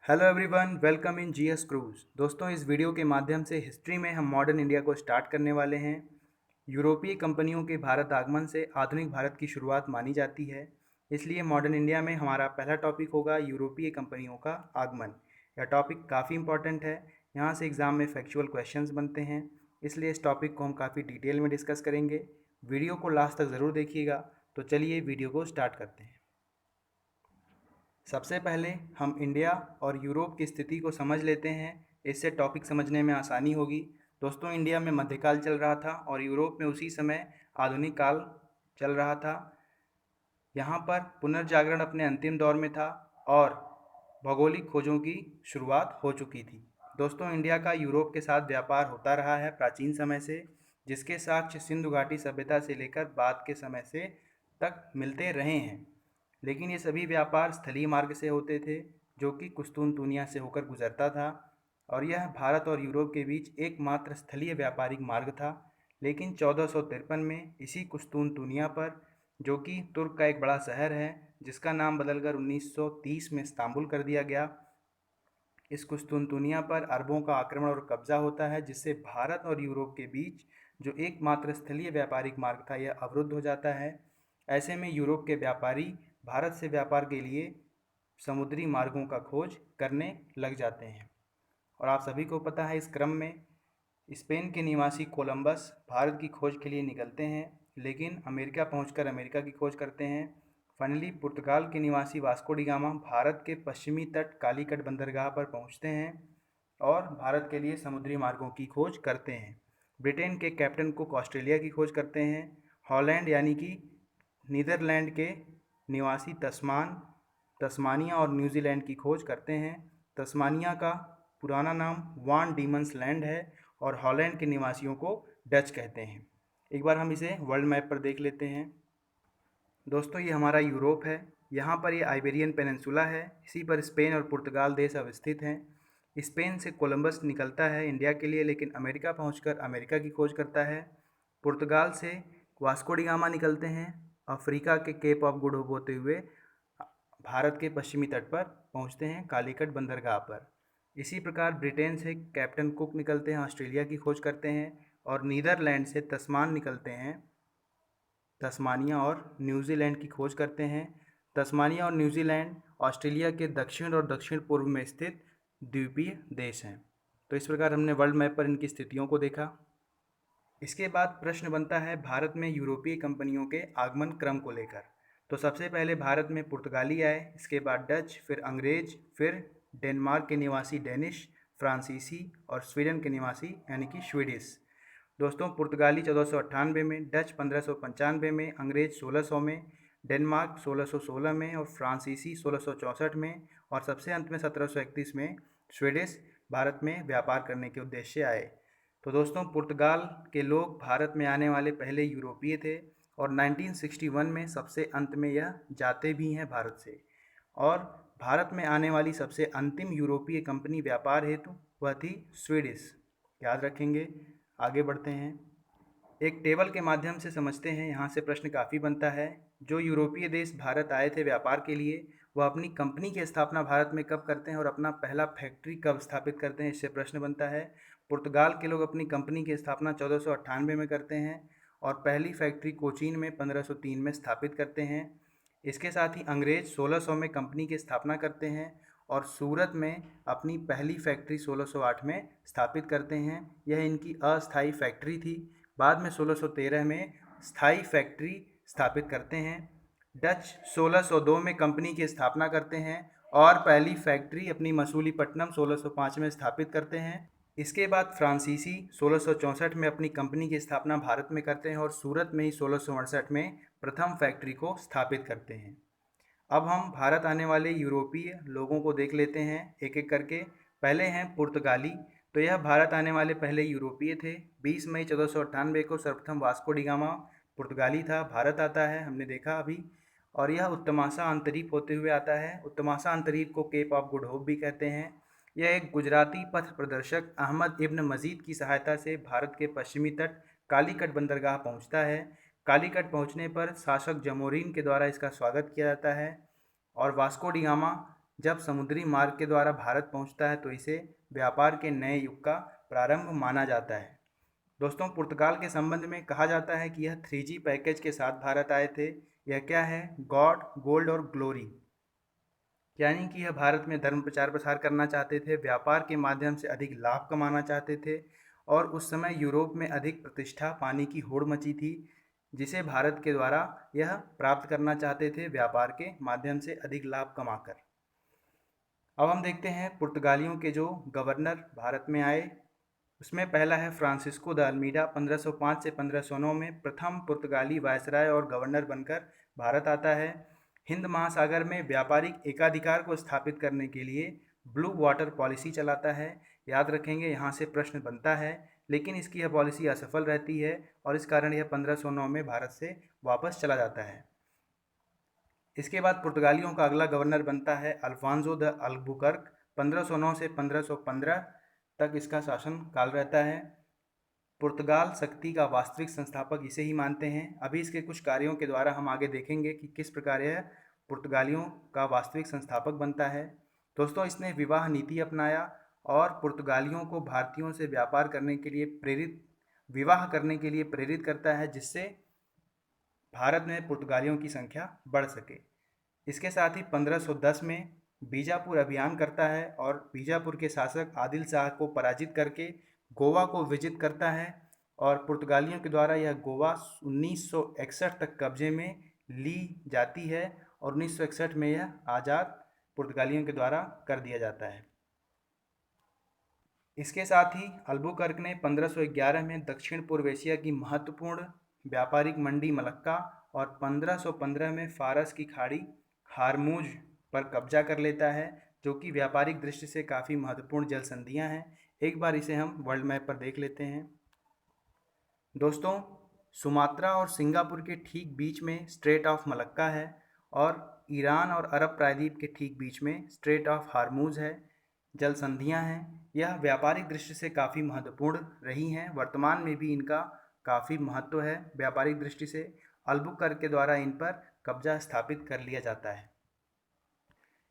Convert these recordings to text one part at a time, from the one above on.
Hello everyone, welcome in GS cruise. दोस्तों, इस video के माध्यम से हिस्ट्री में हम मॉडर्न इंडिया को स्टार्ट करने वाले हैं। यूरोपीय कंपनियों के भारत आगमन से आधुनिक भारत की शुरुआत मानी जाती है। इसलिए मॉडर्न इंडिया में हमारा पहला टॉपिक होगा यूरोपीय कंपनियों का आगमन। यह टॉपिक काफ़ी इंपॉर्टेंट है। यहाँ से एग्ज़ाम में फैक्चुअल क्वेश्चंस बनते हैं, इसलिए इस टॉपिक को हम काफ़ी डिटेल में डिस्कस करेंगे। वीडियो को लास्ट तक ज़रूर देखिएगा। तो चलिए वीडियो को स्टार्ट करते हैं। सबसे पहले हम इंडिया और यूरोप की स्थिति को समझ लेते हैं। इससे टॉपिक समझने में आसानी होगी। दोस्तों, इंडिया में मध्यकाल चल रहा था और यूरोप में उसी समय आधुनिक काल चल रहा था। यहाँ पर पुनर्जागरण अपने अंतिम दौर में था और भौगोलिक खोजों की शुरुआत हो चुकी थी। दोस्तों, इंडिया का यूरोप के साथ व्यापार होता रहा है प्राचीन समय से, जिसके साक्ष्य सिंधु घाटी सभ्यता से लेकर बाद के समय से तक मिलते रहे हैं। लेकिन ये सभी व्यापार स्थलीय मार्ग से होते थे, जो कि कुस्तुनतुनिया से होकर गुजरता था, और यह भारत और यूरोप के बीच एकमात्र स्थलीय व्यापारिक मार्ग था। लेकिन 1453 में इसी कुस्तुनतुनिया पर, जो कि तुर्क का एक बड़ा शहर है, जिसका नाम बदलकर 1930 में इस्तांबुल कर दिया गया, इस कुस्तुनतुनिया पर अरबों का आक्रमण और कब्जा होता है, जिससे भारत और यूरोप के बीच जो एकमात्र स्थलीय व्यापारिक मार्ग था यह अवरुद्ध हो जाता है। ऐसे में यूरोप के व्यापारी भारत से व्यापार के लिए समुद्री मार्गों का खोज करने लग जाते हैं। और आप सभी को पता है, इस क्रम में स्पेन के निवासी कोलंबस भारत की खोज के लिए निकलते हैं, लेकिन अमेरिका पहुंचकर अमेरिका की खोज करते हैं। फाइनली पुर्तगाल के निवासी वास्को डी गामा भारत के पश्चिमी तट कालीकट बंदरगाह पर पहुंचते हैं और भारत के लिए समुद्री मार्गों की खोज करते हैं। ब्रिटेन के कैप्टन कुक ऑस्ट्रेलिया की खोज करते हैं। हॉलैंड यानी कि नीदरलैंड के निवासी तस्मानिया और न्यूजीलैंड की खोज करते हैं। तस्मानिया का पुराना नाम वान डीमंस लैंड है और हॉलैंड के निवासियों को डच कहते हैं। एक बार हम इसे वर्ल्ड मैप पर देख लेते हैं। दोस्तों, ये हमारा यूरोप है। यहाँ पर ये आइबेरियन पेनिनसुला है। इसी पर स्पेन और पुर्तगाल देश अवस्थित हैं। स्पेन से कोलंबस निकलता है इंडिया के लिए, लेकिन अमेरिका पहुंचकर अमेरिका की खोज करता है। पुर्तगाल से वास्को डी गामा निकलते हैं, अफ्रीका के केप ऑफ गुड होप होते हुए भारत के पश्चिमी तट पर पहुंचते हैं कालीकट बंदरगाह पर। इसी प्रकार ब्रिटेन से कैप्टन कुक निकलते हैं, ऑस्ट्रेलिया की खोज करते हैं, और नीदरलैंड से तस्मान निकलते हैं, तस्मानिया और न्यूजीलैंड की खोज करते हैं। तस्मानिया और न्यूजीलैंड ऑस्ट्रेलिया के दक्षिण और दक्षिण पूर्व में स्थित द्वीपीय देश हैं। तो इस प्रकार हमने वर्ल्ड मैप पर इनकी स्थितियों को देखा। इसके बाद प्रश्न बनता है भारत में यूरोपीय कंपनियों के आगमन क्रम को लेकर। तो सबसे पहले भारत में पुर्तगाली आए, इसके बाद डच, फिर अंग्रेज, फिर डेनमार्क के निवासी डेनिश, फ्रांसीसी और स्वीडन के निवासी यानी कि स्वीडिश। दोस्तों, पुर्तगाली 1498 में, डच 1595 में, अंग्रेज 1600 में, डेनमार्क 1616 में और फ्रांसीसी 1664 में, और सबसे अंत में 1731 में स्वीडिश भारत में व्यापार करने के उद्देश्य से आए। तो दोस्तों, पुर्तगाल के लोग भारत में आने वाले पहले यूरोपीय थे और 1961 में सबसे अंत में यह जाते भी हैं भारत से। और भारत में आने वाली सबसे अंतिम यूरोपीय कंपनी व्यापार हेतु वह थी स्वीडिश। याद रखेंगे। आगे बढ़ते हैं, एक टेबल के माध्यम से समझते हैं। यहाँ से प्रश्न काफ़ी बनता है। जो यूरोपीय देश भारत आए थे व्यापार के लिए, वह अपनी कंपनी की स्थापना भारत में कब करते हैं और अपना पहला फैक्ट्री कब स्थापित करते हैं, इससे प्रश्न बनता है। पुर्तगाल के लोग अपनी कंपनी की स्थापना 1498 में करते हैं और पहली फैक्ट्री कोचीन में 1503 में स्थापित करते हैं। इसके साथ ही अंग्रेज 1600 में कंपनी की स्थापना करते हैं और सूरत में अपनी पहली फैक्ट्री 1608 में स्थापित करते हैं। यह इनकी अस्थायी फैक्ट्री थी। बाद में 1613 में स्थायी फैक्ट्री स्थापित करते हैं। डच 1602 में कंपनी की स्थापना करते हैं और पहली फैक्ट्री अपनी मसूलीपट्टनम 1605 में स्थापित करते हैं। इसके बाद फ्रांसीसी 1664 में अपनी कंपनी की स्थापना भारत में करते हैं और सूरत में ही 1668 में प्रथम फैक्ट्री को स्थापित करते हैं। अब हम भारत आने वाले यूरोपीय लोगों को देख लेते हैं एक एक करके। पहले हैं पुर्तगाली। तो यह भारत आने वाले पहले यूरोपीय थे। 20 मई 1498 को सर्वप्रथम वास्को डी गामा पुर्तगाली था, भारत आता है, हमने देखा अभी। और यह उत्तमासा अंतरीप होते हुए आता है। उत्तमासा अंतरीप को केप ऑफ गुड होप भी कहते हैं। यह एक गुजराती पथ प्रदर्शक अहमद इब्न मजीद की सहायता से भारत के पश्चिमी तट कालीकट बंदरगाह पहुंचता है। कालीकट पहुंचने पर शासक जमोरीन के द्वारा इसका स्वागत किया जाता है और वास्को डी गामा जब समुद्री मार्ग के द्वारा भारत पहुंचता है तो इसे व्यापार के नए युग का प्रारंभ माना जाता है। दोस्तों, पुर्तगाल के संबंध में कहा जाता है कि यह 3G पैकेज के साथ भारत आए थे। यह क्या है? गॉड, गोल्ड और ग्लोरी, यानी कि यह भारत में धर्म प्रचार प्रसार करना चाहते थे, व्यापार के माध्यम से अधिक लाभ कमाना चाहते थे। और उस समय यूरोप में अधिक प्रतिष्ठा पाने की होड़ मची थी, जिसे भारत के द्वारा यह प्राप्त करना चाहते थे, व्यापार के माध्यम से अधिक लाभ कमाकर। अब हम देखते हैं पुर्तगालियों के जो गवर्नर भारत में आए। उसमें पहला है फ्रांसिस्को द अल्मीडा। 1505 से 1509 में प्रथम पुर्तगाली वायसराय और गवर्नर बनकर भारत आता है। हिंद महासागर में व्यापारिक एकाधिकार को स्थापित करने के लिए ब्लू वाटर पॉलिसी चलाता है। याद रखेंगे, यहाँ से प्रश्न बनता है, लेकिन इसकी यह पॉलिसी असफल रहती है और इस कारण यह 1509 में भारत से वापस चला जाता है। इसके बाद पुर्तगालियों का अगला गवर्नर बनता है अल्फांसो द अल्बुकर्क। 1509 से 1515 तक इसका शासन काल रहता है। पुर्तगाल शक्ति का वास्तविक संस्थापक इसे ही मानते हैं। अभी इसके कुछ कार्यों के द्वारा हम आगे देखेंगे कि किस प्रकार यह पुर्तगालियों का वास्तविक संस्थापक बनता है। दोस्तों, इसने विवाह नीति अपनाया और पुर्तगालियों को भारतीयों से व्यापार करने के लिए विवाह करने के लिए प्रेरित करता है, जिससे भारत में पुर्तगालियों की संख्या बढ़ सके। इसके साथ ही 1510 में बीजापुर अभियान करता है और बीजापुर के शासक आदिल शाह को पराजित करके गोवा को विजित करता है और पुर्तगालियों के द्वारा यह गोवा 1961 तक कब्जे में ली जाती है और 1961 में यह आज़ाद पुर्तगालियों के द्वारा कर दिया जाता है। इसके साथ ही अल्बुकर्क ने 1511 में दक्षिण पूर्व एशिया की महत्वपूर्ण व्यापारिक मंडी मलक्का और 1515 में फारस की खाड़ी हारमूज पर कब्जा कर लेता है, जो कि व्यापारिक दृष्टि से काफ़ी महत्वपूर्ण जल संधियाँ हैं। एक बार इसे हम वर्ल्ड मैप पर देख लेते हैं। दोस्तों, सुमात्रा और सिंगापुर के ठीक बीच में स्ट्रेट ऑफ मलक्का है और ईरान और अरब प्रायद्वीप के ठीक बीच में स्ट्रेट ऑफ हारमूज है। जल संधियाँ हैं, यह व्यापारिक दृष्टि से काफ़ी महत्वपूर्ण रही हैं। वर्तमान में भी इनका काफ़ी महत्व है व्यापारिक दृष्टि से। अल्बुकर्क के द्वारा इन पर कब्जा स्थापित कर लिया जाता है।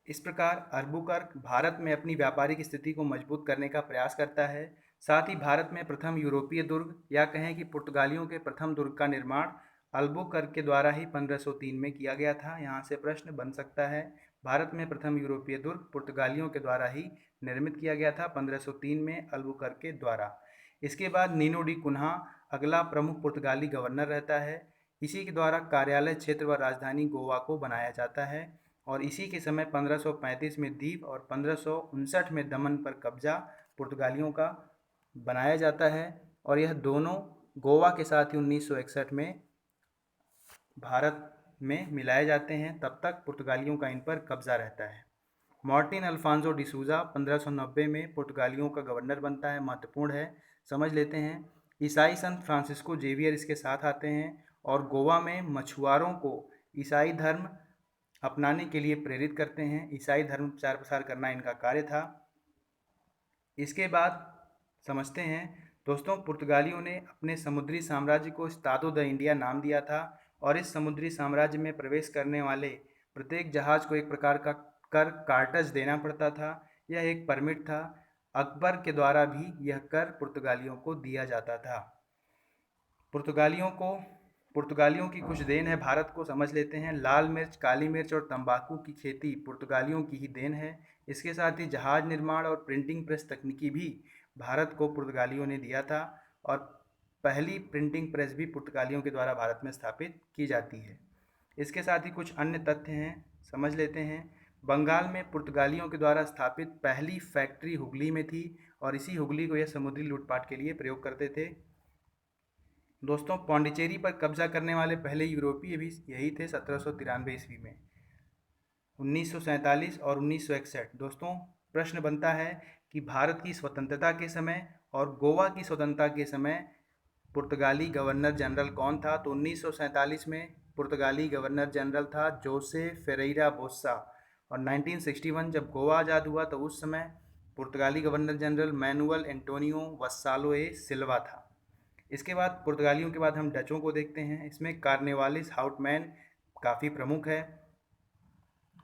इस प्रकार अल्बुकर्क भारत में अपनी व्यापारिक स्थिति को मजबूत करने का प्रयास करता है। साथ ही भारत में प्रथम यूरोपीय दुर्ग, या कहें कि पुर्तगालियों के प्रथम दुर्ग का निर्माण अल्बुकर्क के द्वारा ही 1503 में किया गया था। यहाँ से प्रश्न बन सकता है, भारत में प्रथम यूरोपीय दुर्ग पुर्तगालियों के द्वारा ही निर्मित किया गया था 1503 में अल्बुकर्क के द्वारा। इसके बाद नीनो डी कुन्हा अगला प्रमुख पुर्तगाली गवर्नर रहता है। इसी के द्वारा कार्यालय क्षेत्र व राजधानी गोवा को बनाया जाता है और इसी के समय 1535 में दीव और 1559 में दमन पर कब्जा पुर्तगालियों का बनाया जाता है और यह दोनों गोवा के साथ ही 1961 में भारत में मिलाए जाते हैं। तब तक पुर्तगालियों का इन पर कब्जा रहता है। मार्टिन अल्फांसो डिसूजा 1590 में पुर्तगालियों का गवर्नर बनता है, महत्वपूर्ण है, समझ लेते हैं। ईसाई संत फ्रांसिस्को जेवियर इसके साथ आते हैं और गोवा में मछुआरों को ईसाई धर्म अपनाने के लिए प्रेरित करते हैं। ईसाई धर्म प्रचार प्रसार करना इनका कार्य था। इसके बाद समझते हैं दोस्तों, पुर्तगालियों ने अपने समुद्री साम्राज्य को स्तादो द इंडिया नाम दिया था और इस समुद्री साम्राज्य में प्रवेश करने वाले प्रत्येक जहाज को एक प्रकार का कर कार्टज देना पड़ता था। यह एक परमिट था। अकबर के द्वारा भी यह कर पुर्तगालियों को दिया जाता था। पुर्तगालियों की कुछ देन है भारत को, समझ लेते हैं। लाल मिर्च, काली मिर्च और तंबाकू की खेती पुर्तगालियों की ही देन है। इसके साथ ही जहाज निर्माण और प्रिंटिंग प्रेस तकनीकी भी भारत को पुर्तगालियों ने दिया था और पहली प्रिंटिंग प्रेस भी पुर्तगालियों के द्वारा भारत में स्थापित की जाती है। इसके साथ ही कुछ अन्य तथ्य हैं, समझ लेते हैं। बंगाल में पुर्तगालियों के द्वारा स्थापित पहली फैक्ट्री हुगली में थी और इसी हुगली को यह समुद्री लूटपाट के लिए प्रयोग करते थे। दोस्तों, पौंडीचेरी पर कब्जा करने वाले पहले यूरोपीय भी यही थे 1793 ईस्वी में। 1947 और 1961। दोस्तों, प्रश्न बनता है कि भारत की स्वतंत्रता के समय और गोवा की स्वतंत्रता के समय पुर्तगाली गवर्नर जनरल कौन था? तो 1947 में पुर्तगाली गवर्नर जनरल था जोसे फेरेरा बोस्सा और 1961 जब गोवा आज़ाद हुआ तो उस समय पुर्तगाली गवर्नर जनरल मैनुअल एंटोनियो वस्सालो ए सिल्वा था। इसके बाद पुर्तगालियों के बाद हम डचों को देखते हैं। इसमें कार्नेवालिस हाउटमैन काफ़ी प्रमुख है।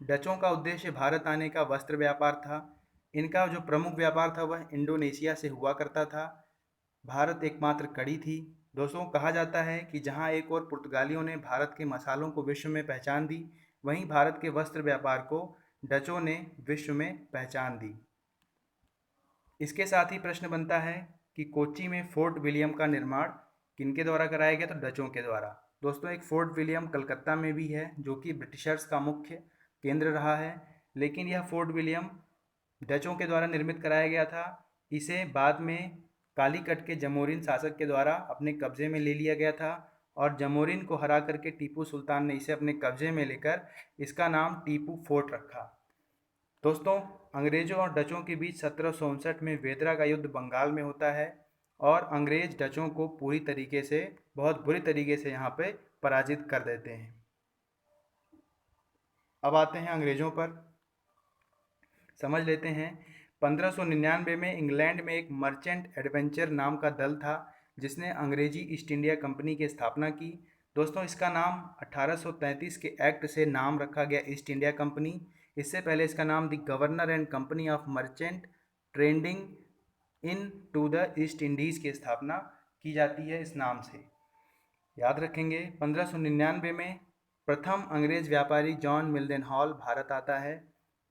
डचों का उद्देश्य भारत आने का वस्त्र व्यापार था। इनका जो प्रमुख व्यापार था वह इंडोनेशिया से हुआ करता था। भारत एकमात्र कड़ी थी। दोस्तों, कहा जाता है कि जहां एक ओर पुर्तगालियों ने भारत के मसालों को विश्व में पहचान दी, वहीं भारत के वस्त्र व्यापार को डचों ने विश्व में पहचान दी। इसके साथ ही प्रश्न बनता है कि कोच्चि में फोर्ट विलियम का निर्माण किनके द्वारा कराया गया? तो डचों के द्वारा। दोस्तों, एक फोर्ट विलियम कलकत्ता में भी है जो कि ब्रिटिशर्स का मुख्य केंद्र रहा है, लेकिन यह फोर्ट विलियम डचों के द्वारा निर्मित कराया गया था। इसे बाद में कालीकट के जमोरिन शासक के द्वारा अपने कब्जे में ले लिया गया था और जमोरिन को हरा करके टीपू सुल्तान ने इसे अपने कब्जे में लेकर इसका नाम टीपू फोर्ट रखा। दोस्तों, अंग्रेजों और डचों के बीच 1759 में वेदरा का युद्ध बंगाल में होता है और अंग्रेज डचों को पूरी तरीके से, बहुत बुरी तरीके से यहाँ पे पराजित कर देते हैं। अब आते हैं अंग्रेजों पर, समझ लेते हैं। 1599 में इंग्लैंड में एक मर्चेंट एडवेंचर नाम का दल था जिसने अंग्रेजी ईस्ट इंडिया कंपनी की स्थापना की। दोस्तों, इसका नाम 1833 के एक्ट से नाम रखा गया ईस्ट इंडिया कंपनी। इससे पहले इसका नाम the governor and company of merchant trading into the East Indies की स्थापना की जाती है इस नाम से। याद रखेंगे। 1599 में प्रथम अंग्रेज व्यापारी जॉन मिल्डन हॉल भारत आता है।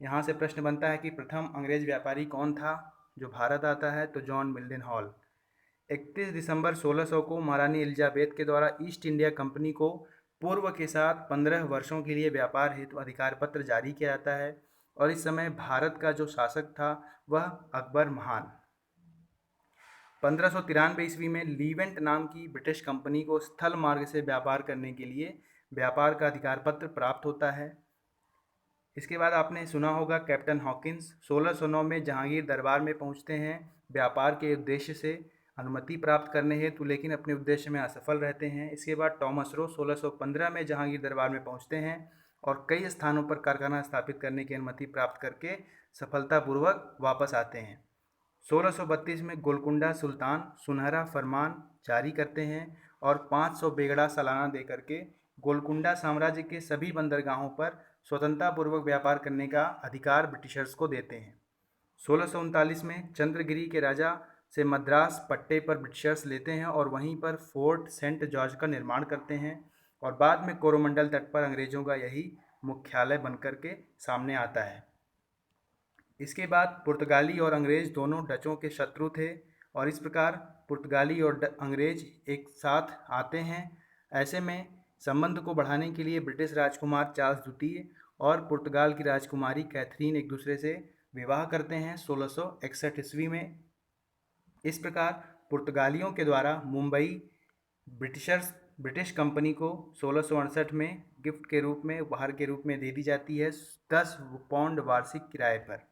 यहाँ से प्रश्न बनता है कि प्रथम अंग्रेज व्यापारी कौन था जो भारत आता है? तो जॉन मिल्डन हॉल। 31 दिसंबर 1600 को महारानी एलिजाबेथ के द्वारा ईस्ट इंडिया कंपनी को पूर्व के साथ 15 वर्षों के लिए व्यापार हेतु अधिकार पत्र जारी किया जाता है और इस समय भारत का जो शासक था वह अकबर महान। 1593 ईस्वी में लीवेंट नाम की ब्रिटिश कंपनी को स्थल मार्ग से व्यापार करने के लिए व्यापार का अधिकार पत्र प्राप्त होता है। इसके बाद आपने सुना होगा कैप्टन हॉकिंस 1609 में जहांगीर दरबार में पहुंचते हैं व्यापार के उद्देश्य से अनुमति प्राप्त करने हेतु, लेकिन अपने उद्देश्य में असफल रहते हैं। इसके बाद टॉमस रो 1615 में जहांगीर दरबार में पहुंचते हैं और कई स्थानों पर कारखाना स्थापित करने की अनुमति प्राप्त करके सफलतापूर्वक वापस आते हैं। 1632 में गोलकुंडा सुल्तान सुनहरा फरमान जारी करते हैं और 500 बेगड़ा सालाना दे करके गोलकुंडा साम्राज्य के सभी बंदरगाहों पर स्वतंत्रतापूर्वक व्यापार करने का अधिकार ब्रिटिशर्स को देते हैं। 1639 में चंद्रगिरी के राजा से मद्रास पट्टे पर ब्रिटिशर्स लेते हैं और वहीं पर फोर्ट सेंट जॉर्ज का निर्माण करते हैं और बाद में कोरोमंडल तट पर अंग्रेजों का यही मुख्यालय बनकर के सामने आता है। इसके बाद पुर्तगाली और अंग्रेज दोनों डचों के शत्रु थे और इस प्रकार पुर्तगाली और अंग्रेज एक साथ आते हैं। ऐसे में संबंध को बढ़ाने के लिए ब्रिटिश राजकुमार चार्ल्स द्वितीय और पुर्तगाल की राजकुमारी कैथरीन एक दूसरे से विवाह करते हैं 1661 ईस्वी में। इस प्रकार पुर्तगालियों के द्वारा मुंबई ब्रिटिश कंपनी को 1668 में गिफ्ट के रूप में, उपहार के रूप में दे दी जाती है 10 पाउंड वार्षिक किराए पर।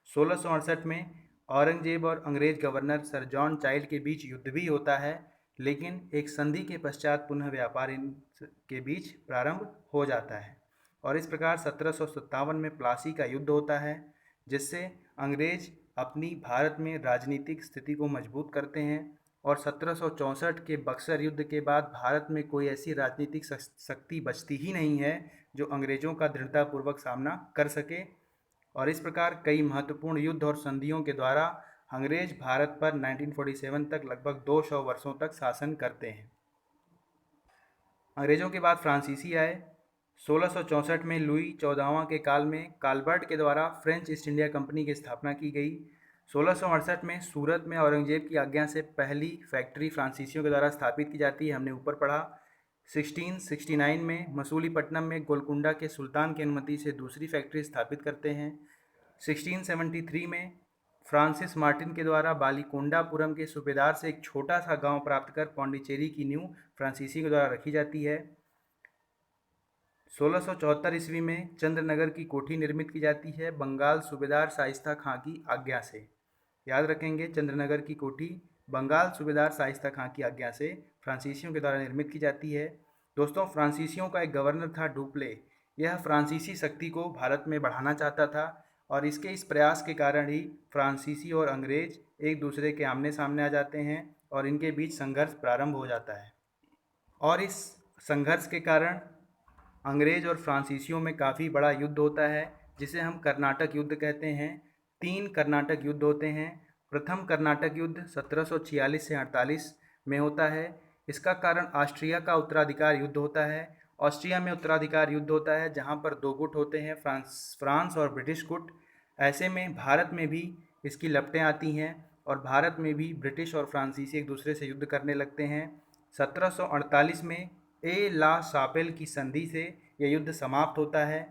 1668 में औरंगजेब और अंग्रेज गवर्नर सर जॉन चाइल्ड के बीच युद्ध भी होता है, लेकिन एक संधि के पश्चात पुनः व्यापार के बीच प्रारंभ हो जाता है और इस प्रकार 1757 में प्लासी का युद्ध होता है जिससे अंग्रेज अपनी भारत में राजनीतिक स्थिति को मजबूत करते हैं और 1764 के बक्सर युद्ध के बाद भारत में कोई ऐसी राजनीतिक शक्ति बचती ही नहीं है जो अंग्रेजों का दृढ़तापूर्वक सामना कर सके और इस प्रकार कई महत्वपूर्ण युद्ध और संधियों के द्वारा अंग्रेज भारत पर 1947 तक लगभग 200 वर्षों तक शासन करते हैं। अंग्रेजों के बाद फ्रांसीसी आए। 1664 में लुई 14वां के काल में काल्बर्ट के द्वारा फ्रेंच ईस्ट इंडिया कंपनी की स्थापना की गई। 1668 में सूरत में औरंगजेब की आज्ञा से पहली फैक्ट्री फ्रांसीसियों के द्वारा स्थापित की जाती है, हमने ऊपर पढ़ा। 1669 में मसूलीपट्टनम में गोलकुंडा के सुल्तान की अनुमति से दूसरी फैक्ट्री स्थापित करते हैं। 1673 में फ्रांसिस मार्टिन के द्वारा बालीकोंडापुरम के सूबेदार से एक छोटा सा गांव प्राप्त कर पौंडीचेरी की नींव फ्रांसीसी के द्वारा रखी जाती है। 1674 ईस्वी में चंद्रनगर की कोठी निर्मित की जाती है बंगाल सूबेदार शाइस्ता खां की आज्ञा से। याद रखेंगे, चंद्रनगर की कोठी बंगाल सूबेदार शाइस्ता खां की आज्ञा से फ्रांसीसियों के द्वारा निर्मित की जाती है। दोस्तों, फ्रांसीसियों का एक गवर्नर था डुप्ले। यह फ्रांसीसी शक्ति को भारत में बढ़ाना चाहता था और इसके इस प्रयास के कारण ही फ्रांसीसी और अंग्रेज एक दूसरे के आमने सामने आ जाते हैं और इनके बीच संघर्ष प्रारंभ हो जाता है और इस संघर्ष के कारण अंग्रेज और फ्रांसीसियों में काफ़ी बड़ा युद्ध होता है जिसे हम कर्नाटक युद्ध कहते हैं। 3 कर्नाटक युद्ध होते हैं। प्रथम कर्नाटक युद्ध 1746 से 48 में होता है। इसका कारण ऑस्ट्रिया का उत्तराधिकार युद्ध होता है। ऑस्ट्रिया में उत्तराधिकार युद्ध होता है जहाँ पर 2 गुट होते हैं, फ्रांस और ब्रिटिश गुट। ऐसे में भारत में भी इसकी लपटें आती हैं और भारत में भी ब्रिटिश और फ्रांसीसी एक दूसरे से युद्ध करने लगते हैं। 1748 में ए ला सापेल की संधि से यह युद्ध समाप्त होता है।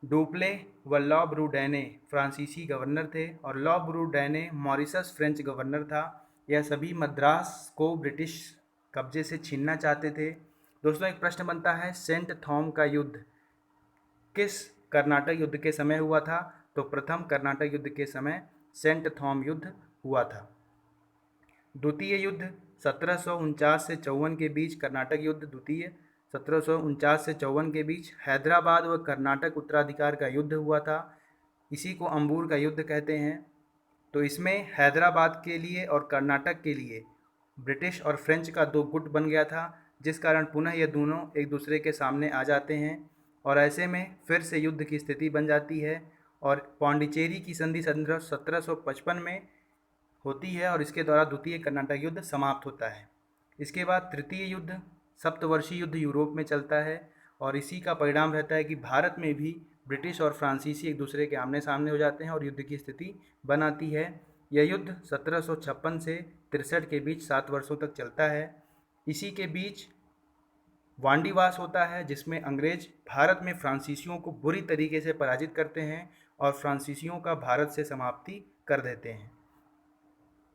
डुप्ले व लॉ ब्रूडैने फ्रांसीसी गवर्नर थे और लॉ ब्रूडैने मॉरिशस फ्रेंच गवर्नर था। यह सभी मद्रास को ब्रिटिश कब्जे से छीनना चाहते थे। दोस्तों, एक प्रश्न बनता है, सेंट थॉम का युद्ध किस कर्नाटक युद्ध के समय हुआ था? तो प्रथम कर्नाटक युद्ध के समय सेंट थॉम युद्ध हुआ था। द्वितीय युद्ध 1749 से 54 के बीच कर्नाटक युद्ध द्वितीय 1749 से 54 के बीच हैदराबाद व कर्नाटक उत्तराधिकार का युद्ध हुआ था। इसी को अंबूर का युद्ध कहते हैं। तो इसमें हैदराबाद के लिए और कर्नाटक के लिए ब्रिटिश और फ्रेंच का 2 गुट बन गया था, जिस कारण पुनः ये दोनों एक दूसरे के सामने आ जाते हैं और ऐसे में फिर से युद्ध की स्थिति बन जाती है और पौंडीचेरी की संधि 1755 में होती है और इसके द्वारा द्वितीय कर्नाटक युद्ध समाप्त होता है। इसके बाद तृतीय युद्ध सप्तवर्षीय युद्ध यूरोप में चलता है और इसी का परिणाम रहता है कि भारत में भी ब्रिटिश और फ्रांसीसी एक दूसरे के आमने सामने हो जाते हैं और युद्ध की स्थिति बनाती है। यह युद्ध 1756 से 63 के बीच 7 वर्षों तक चलता है। इसी के बीच वांडीवास होता है जिसमें अंग्रेज भारत में फ्रांसीसियों को बुरी तरीके से पराजित करते हैं और फ्रांसीसियों का भारत से समाप्ति कर देते हैं।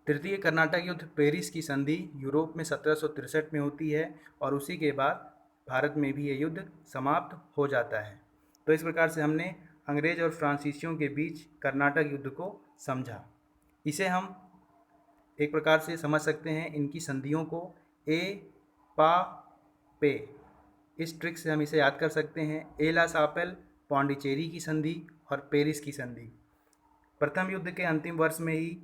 तृतीय कर्नाटक युद्ध पेरिस की संधि यूरोप में 1763 में होती है और उसी के बाद भारत में भी ये युद्ध समाप्त हो जाता है। तो इस प्रकार से हमने अंग्रेज और फ्रांसीसियों के बीच कर्नाटक युद्ध को समझा। इसे हम एक प्रकार से समझ सकते हैं, इनकी संधियों को ए पा पे, इस ट्रिक से हम इसे याद कर सकते हैं। ए ला सापेल पौंडीचेरी की संधि और पेरिस की संधि। प्रथम युद्ध के अंतिम वर्ष में ही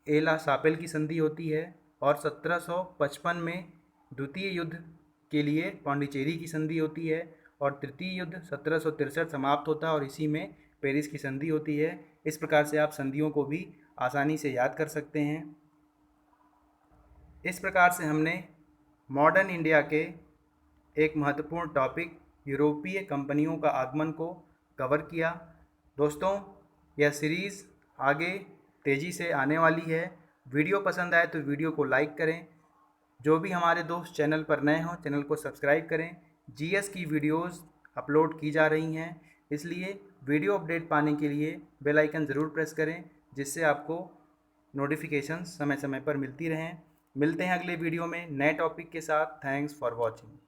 ए ला सापेल की संधि होती है और 1755 में द्वितीय युद्ध के लिए पौंडीचेरी की संधि होती है और तृतीय युद्ध 1763 समाप्त होता है और इसी में पेरिस की संधि होती है। इस प्रकार से आप संधियों को भी आसानी से याद कर सकते हैं। इस प्रकार से हमने मॉडर्न इंडिया के एक महत्वपूर्ण टॉपिक यूरोपीय कंपनियों का आगमन को कवर किया। दोस्तों, यह सीरीज़ आगे तेज़ी से आने वाली है। वीडियो पसंद आए तो वीडियो को लाइक करें। जो भी हमारे दोस्त चैनल पर नए हों, चैनल को सब्सक्राइब करें। जीएस की वीडियोस अपलोड की जा रही हैं, इसलिए वीडियो अपडेट पाने के लिए बेल आइकन ज़रूर प्रेस करें, जिससे आपको नोटिफिकेशंस समय समय पर मिलती रहें। मिलते हैं अगले वीडियो में नए टॉपिक के साथ। Thanks for watching.